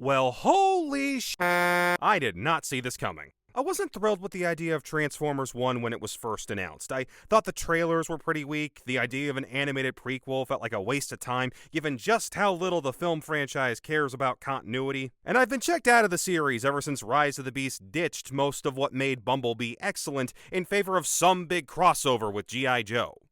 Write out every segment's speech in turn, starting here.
Well, holy sh! I did not see this coming. I wasn't thrilled with the idea of Transformers 1 when it was first announced. I thought the trailers were pretty weak. The idea of an animated prequel felt like a waste of time, given just how little the film franchise cares about continuity. And I've been checked out of the series ever since Rise of the Beast ditched most of what made Bumblebee excellent in favor of some big crossover with G.I. Joe.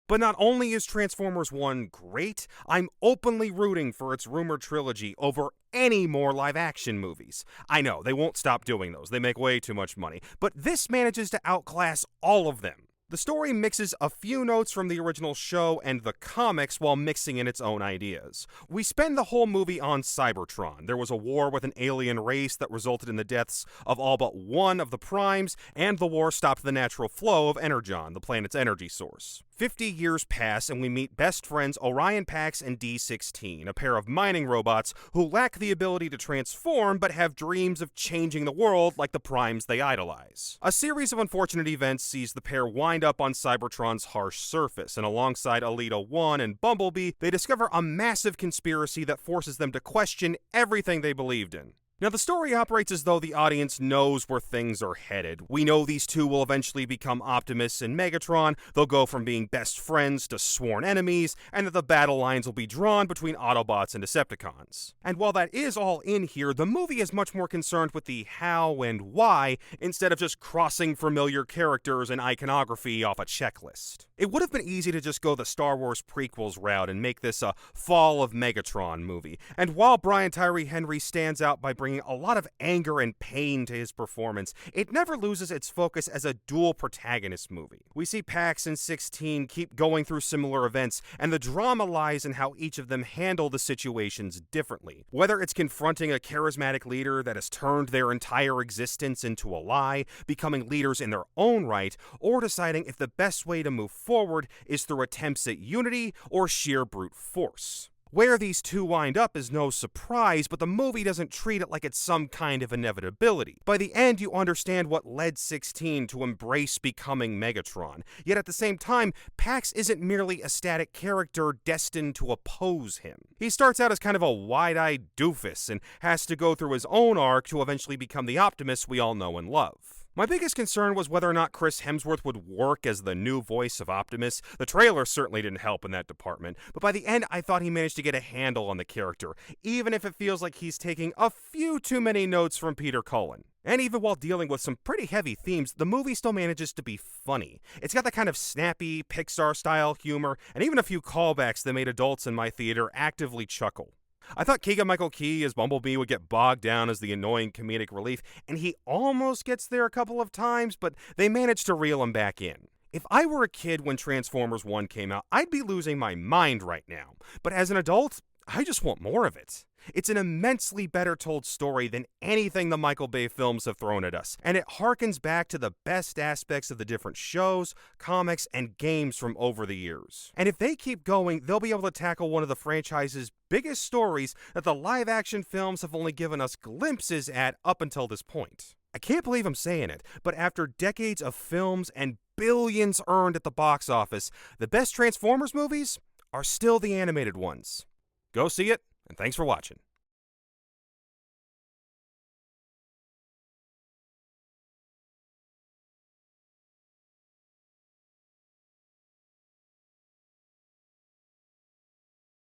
But not only is Transformers 1 great, I'm openly rooting for its rumored trilogy over any more live-action movies. I know, they won't stop doing those, they make way too much money, but this manages to outclass all of them. The story mixes a few notes from the original show and the comics while mixing in its own ideas. We spend the whole movie on Cybertron. There was a war with an alien race that resulted in the deaths of all but one of the primes, and the war stopped the natural flow of Energon, the planet's energy source. 50 years pass and we meet best friends Orion Pax and D-16, a pair of mining robots who lack the ability to transform but have dreams of changing the world like the primes they idolize. A series of unfortunate events sees the pair wind up on Cybertron's harsh surface, and alongside Alita 1 and Bumblebee, they discover a massive conspiracy that forces them to question everything they believed in. Now, the story operates as though the audience knows where things are headed. We know these two will eventually become Optimus and Megatron, they'll go from being best friends to sworn enemies, and that the battle lines will be drawn between Autobots and Decepticons. And while that is all in here, the movie is much more concerned with the how and why, instead of just crossing familiar characters and iconography off a checklist. It would have been easy to just go the Star Wars prequels route and make this a Fall of Megatron movie, and while Brian Tyree Henry stands out by bringing a lot of anger and pain to his performance, it never loses its focus as a dual protagonist movie. We see Pax and 16 keep going through similar events, and the drama lies in how each of them handle the situations differently. Whether it's confronting a charismatic leader that has turned their entire existence into a lie, becoming leaders in their own right, or deciding if the best way to move forward is through attempts at unity or sheer brute force. Where these two wind up is no surprise, but the movie doesn't treat it like it's some kind of inevitability. By the end, you understand what led 16 to embrace becoming Megatron. Yet at the same time, Pax isn't merely a static character destined to oppose him. He starts out as kind of a wide-eyed doofus and has to go through his own arc to eventually become the Optimus we all know and love. My biggest concern was whether or not Chris Hemsworth would work as the new voice of Optimus. The trailer certainly didn't help in that department, but by the end I thought he managed to get a handle on the character, even if it feels like he's taking a few too many notes from Peter Cullen. And even while dealing with some pretty heavy themes, the movie still manages to be funny. It's got that kind of snappy, Pixar-style humor, and even a few callbacks that made adults in my theater actively chuckle. I thought Keegan-Michael Key as Bumblebee would get bogged down as the annoying comedic relief, and he almost gets there a couple of times, but they managed to reel him back in. If I were a kid when Transformers 1 came out, I'd be losing my mind right now. But as an adult, I just want more of it. It's an immensely better told story than anything the Michael Bay films have thrown at us, and it harkens back to the best aspects of the different shows, comics, and games from over the years. And if they keep going, they'll be able to tackle one of the franchise's biggest stories that the live-action films have only given us glimpses at up until this point. I can't believe I'm saying it, but after decades of films and billions earned at the box office, the best Transformers movies are still the animated ones. Go see it, and thanks for watching.